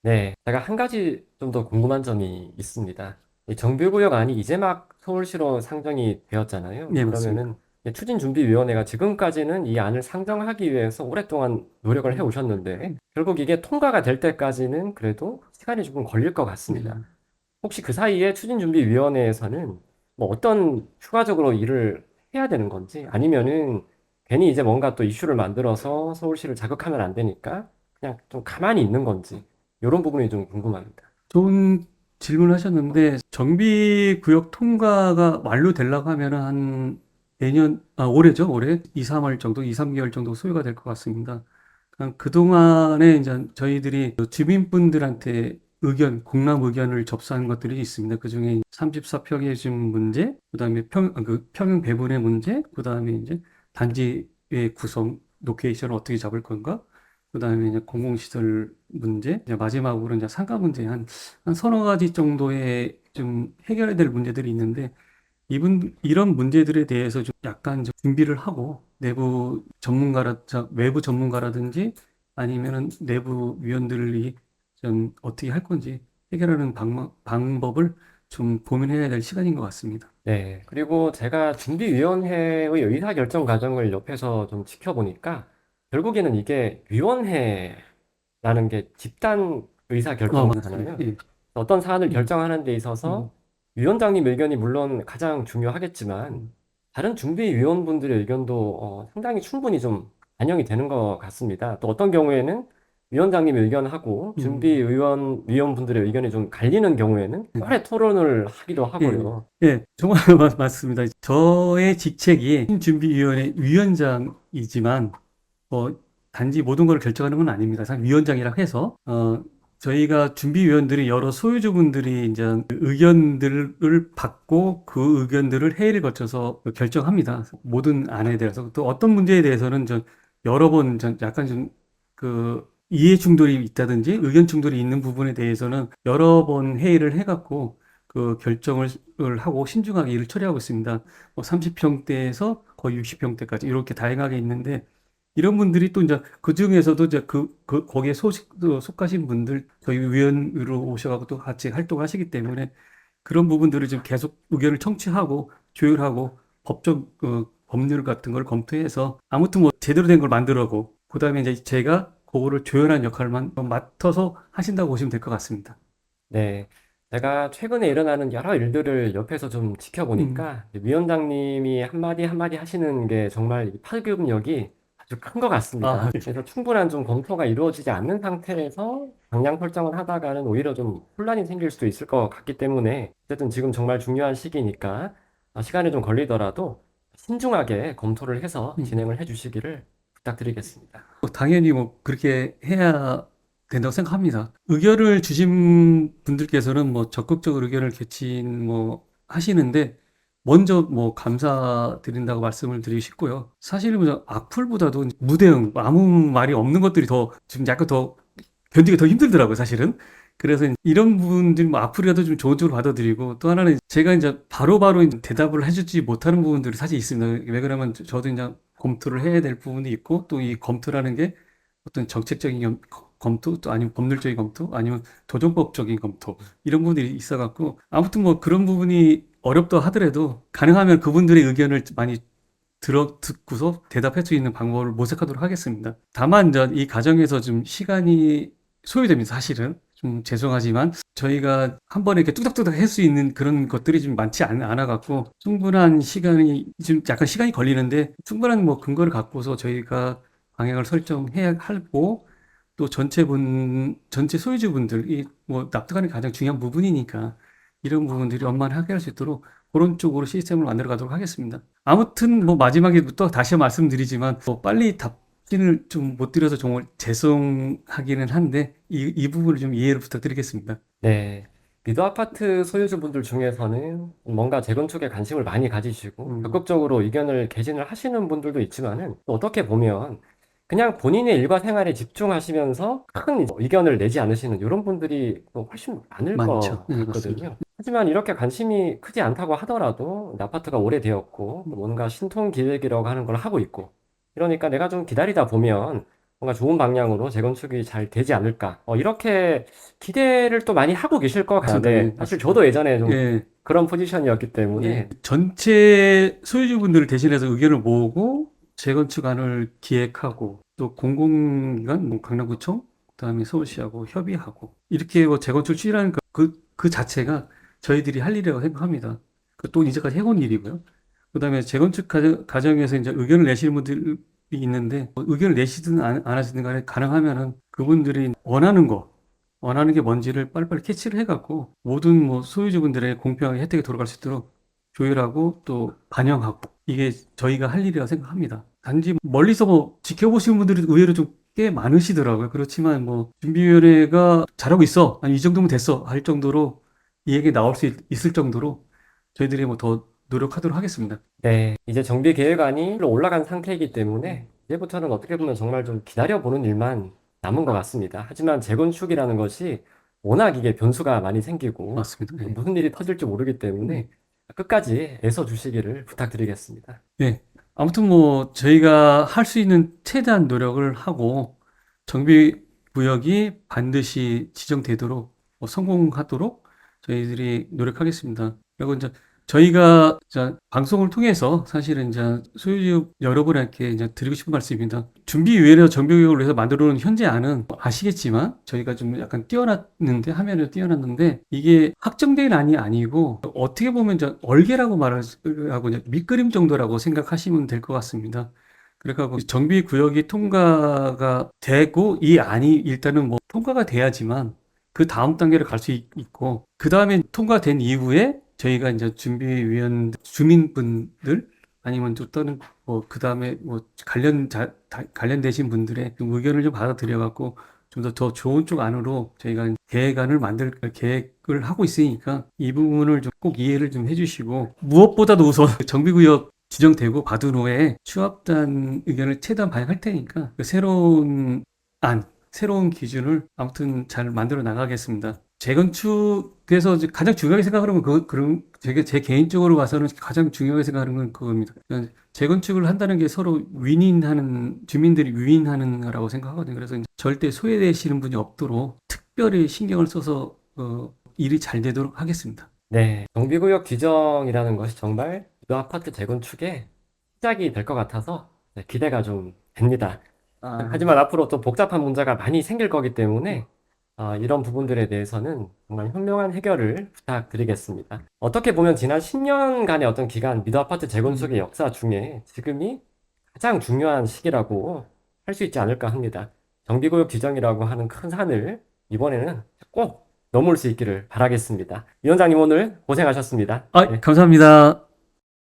네, 제가 한 가지 좀 더 궁금한 점이 있습니다. 이 정비구역안이 이제 막 서울시로 상정이 되었잖아요. 네, 맞습니다. 그러면은 이 추진준비위원회가 지금까지는 이 안을 상정하기 위해서 오랫동안 노력을 해 음, 오셨는데 결국 이게 통과가 될 때까지는 그래도 시간이 조금 걸릴 것 같습니다. 네. 혹시 그 사이에 추진준비위원회에서는 뭐 어떤 추가적으로 일을 해야 되는 건지 아니면은 괜히 이제 뭔가 또 이슈를 만들어서 서울시를 자극하면 안 되니까 그냥 좀 가만히 있는 건지 이런 부분이 좀 궁금합니다. 좋은 질문을 하셨는데, 정비구역 통과가 완료되려고 하면 한 내년, 올해죠, 올해? 2, 3월 정도, 2, 3개월 정도 소요가 될 것 같습니다. 그동안에 이제 저희들이 주민분들한테 공람 의견을 접수한 것들이 있습니다. 그 중에 34평의 집 문제, 그 다음에 평형 배분의 문제, 그 다음에 이제 단지의 구성, 로케이션을 어떻게 잡을 건가, 그 다음에 이제 공공시설 문제, 이제 마지막으로 이제 상가 문제 한 서너 가지 정도의 좀 해결해야 될 문제들이 있는데, 이런 문제들에 대해서 좀 약간 좀 준비를 하고, 외부 전문가라든지 아니면은 내부 위원들이 좀 어떻게 할 건지 해결하는 방법을 좀 고민해야 될 시간인 것 같습니다. 네. 그리고 제가 준비위원회의 의사결정 과정을 옆에서 좀 지켜보니까 결국에는 이게 위원회라는 게 집단 맞습니다. 의사결정이잖아요. 예. 어떤 사안을 음, 결정하는 데 음, 있어서 위원장님 의견이 물론 가장 중요하겠지만 음, 다른 준비위원분들의 의견도 상당히 충분히 좀 반영이 되는 것 같습니다. 또 어떤 경우에는 위원장님 의견하고 음, 위원분들의 의견이 좀 갈리는 경우에는 음. 오래 토론을 하기도 예, 하고요. 예, 정말 맞습니다. 저의 직책이 준비위원회 위원장이지만, 단지 모든 걸 결정하는 건 아닙니다. 사실 위원장이라 해서, 저희가 준비위원들이 여러 소유주분들이 이제 의견들을 받고 그 의견들을 회의를 거쳐서 결정합니다. 모든 안에 대해서. 또 어떤 문제에 대해서는 여러 번 약간 이해 충돌이 있다든지 의견 충돌이 있는 부분에 대해서는 여러 번 회의를 해갖고 그 결정을 하고 신중하게 일을 처리하고 있습니다. 30평대에서 거의 60평대까지 이렇게 다양하게 있는데, 이런 분들이 또 이제 그 중에서도 이제 거기에 속하신 분들 저희 위원으로 오셔가지고 또 같이 활동하시기 때문에 그런 부분들을 좀 계속 의견을 청취하고 조율하고 법률 같은 걸 검토해서 아무튼 뭐 제대로 된 걸 만들어고, 그다음에 이제 제가 그거를 조율하는 역할만 맡아서 하신다고 보시면 될 것 같습니다. 네. 제가 최근에 일어나는 여러 일들을 옆에서 좀 음, 지켜보니까 위원장님이 한마디 한마디 하시는 게 정말 이 파급력이 아주 큰 것 같습니다. 아, 그래서 충분한 좀 검토가 이루어지지 않는 상태에서 방향 설정을 하다가는 오히려 좀 혼란이 생길 수도 있을 것 같기 때문에 어쨌든 지금 정말 중요한 시기니까 시간이 좀 걸리더라도 신중하게 검토를 해서 음. 진행을 해 주시기를 부탁드리겠습니다. 당연히 뭐 그렇게 해야 된다고 생각합니다. 의견을 주신 분들께서는 뭐 적극적으로 의견을 하시는데, 먼저 뭐 감사드린다고 말씀을 드리고 싶고요. 사실은 뭐 악플보다도 무대응, 아무 말이 없는 것들이 좀 약간 더 견디기 더 힘들더라고요, 사실은. 그래서 이런 부분들 뭐 악플이라도 좀 좋은 쪽으로 받아들이고, 또 하나는 제가 이제 바로바로 이제 대답을 해주지 못하는 부분들이 사실 있습니다. 왜 그러면 저도 이제 검토를 해야 될 부분이 있고, 또 이 검토라는 게 어떤 정책적인 검토, 또 아니면 법률적인 검토, 아니면 도정법적인 검토, 이런 부분들이 있어갖고, 아무튼 뭐 그런 부분이 어렵다 하더라도 가능하면 그분들의 의견을 많이 듣고서 대답할 수 있는 방법을 모색하도록 하겠습니다. 다만, 이제 이 과정에서 좀 시간이 소요됩니다, 사실은. 좀 죄송하지만, 저희가 한 번에 이렇게 뚝딱뚝딱 할 수 있는 그런 것들이 좀 많지 않아갖고, 좀 약간 시간이 걸리는데, 충분한 뭐 근거를 갖고서 저희가 방향을 설정해야 하고, 또 전체 소유주분들이 뭐 납득하는 게 가장 중요한 부분이니까, 이런 부분들이 원만하게 해결할 수 있도록 그런 쪽으로 시스템을 만들어 가도록 하겠습니다. 아무튼 뭐 마지막에부터 다시 말씀드리지만, 뭐 빨리 답변을 좀 못 드려서 정말 죄송하기는 한데, 이 부분을 좀 이해를 부탁드리겠습니다. 네. 리더 아파트 소유주분들 중에서는 뭔가 재건축에 관심을 많이 가지시고 음, 적극적으로 의견을 개진을 하시는 분들도 있지만은 또 어떻게 보면 그냥 본인의 일과 생활에 집중하시면서 큰 의견을 내지 않으시는 이런 분들이 또 훨씬 많을 많죠. 것 네, 맞습니다. 같거든요. 하지만 이렇게 관심이 크지 않다고 하더라도 아파트가 오래되었고 또 뭔가 신통 기획이라고 하는 걸 하고 있고 이러니까 내가 좀 기다리다 보면 뭔가 좋은 방향으로 재건축이 잘 되지 않을까. 이렇게 기대를 또 많이 하고 계실 것 맞습니다. 예, 같은데, 사실 맞습니다. 저도 예전에 좀 예, 그런 포지션이었기 예. 때문에, 전체 소유주분들을 대신해서 의견을 모으고 재건축안을 기획하고 또 공공기관, 뭐 강남구청, 그다음에 서울시하고 협의하고 이렇게 뭐 재건축 추진하는 그 자체가 저희들이 할 일이라고 생각합니다. 또 이제까지 해온 일이고요. 그다음에 재건축 과정에서 이제 의견을 내시는 분들이 있는데 뭐 의견을 내시든 안 하시든 간에 가능하면은 그분들이 원하는 게 뭔지를 빨리빨리 캐치를 해갖고 모든 뭐 소유주분들의 공평하게 혜택이 돌아갈 수 있도록 조율하고 또 반영하고 이게 저희가 할 일이라고 생각합니다. 단지 멀리서 뭐 지켜보시는 분들이 의외로 좀 꽤 많으시더라고요. 그렇지만 뭐 준비위원회가 잘하고 있어. 아니 이 정도면 됐어. 할 정도로 이 얘기 나올 수 있을 정도로 저희들이 뭐 더 노력하도록 하겠습니다. 네, 이제 정비 계획안이 올라간 상태이기 때문에, 이제부터는 어떻게 보면 정말 좀 기다려보는 일만 남은 것 같습니다. 하지만 재건축이라는 것이 워낙 이게 변수가 많이 생기고, 맞습니다. 또 네. 무슨 일이 터질지 모르기 때문에 끝까지 애써 주시기를 부탁드리겠습니다. 네. 아무튼 뭐 저희가 할 수 있는 최대한 노력을 하고 정비 구역이 반드시 지정되도록 성공하도록 저희들이 노력하겠습니다. 그리고 이제 저희가 이제 방송을 통해서 사실은 이제 소유주 여러분에게 이제 드리고 싶은 말씀입니다. 준비위원회와 정비구역을 위해서 만들어 놓은 현재 안은 아시겠지만 저희가 좀 약간 뛰어났는데 화면을 뛰어났는데 이게 확정된 안이 아니고 어떻게 보면 이제 얼개라고 말하고 이제 밑그림 정도라고 생각하시면 될 것 같습니다. 그래가지고 정비 구역이 통과가 되고 이 안이 일단은 뭐 통과가 돼야지만 그 다음 단계를 갈 수 있고 그 다음에 통과된 이후에 저희가 이제 준비위원 주민분들 아니면 또 다른 뭐 그 다음에 뭐 관련되신 분들의 좀 의견을 좀 받아들여 갖고 좀 더 좋은 쪽 안으로 저희가 계획안을 만들 계획을 하고 있으니까 이 부분을 좀 꼭 이해를 좀 해주시고 무엇보다도 우선 정비구역 지정되고 받은 후에 취업단 의견을 최대한 반영할 테니까 그 새로운 기준을 아무튼 잘 만들어 나가겠습니다. 재건축에서 이제 가장 중요하게 생각하는 건 그런 제 개인적으로 봐서는 가장 중요하게 생각하는 건 그겁니다. 그러니까 재건축을 한다는 게 서로 윈윈하는 주민들이 윈윈하는 거라고 생각하거든요. 그래서 이제 절대 소외되시는 분이 없도록 특별히 신경을 써서 일이 잘 되도록 하겠습니다. 네, 정비구역 규정이라는 것이 정말 그 아파트 재건축의 시작이 될 것 같아서 네, 기대가 좀 됩니다. 아, 하지만 앞으로 또 복잡한 문제가 많이 생길 거기 때문에 이런 부분들에 대해서는 정말 현명한 해결을 부탁드리겠습니다. 어떻게 보면 지난 10년간의 어떤 기간 미드 아파트 재건축의 역사 중에 지금이 가장 중요한 시기라고 할 수 있지 않을까 합니다. 정비구역 규정이라고 하는 큰 산을 이번에는 꼭 넘을 수 있기를 바라겠습니다. 위원장님 오늘 고생하셨습니다. 네. 감사합니다.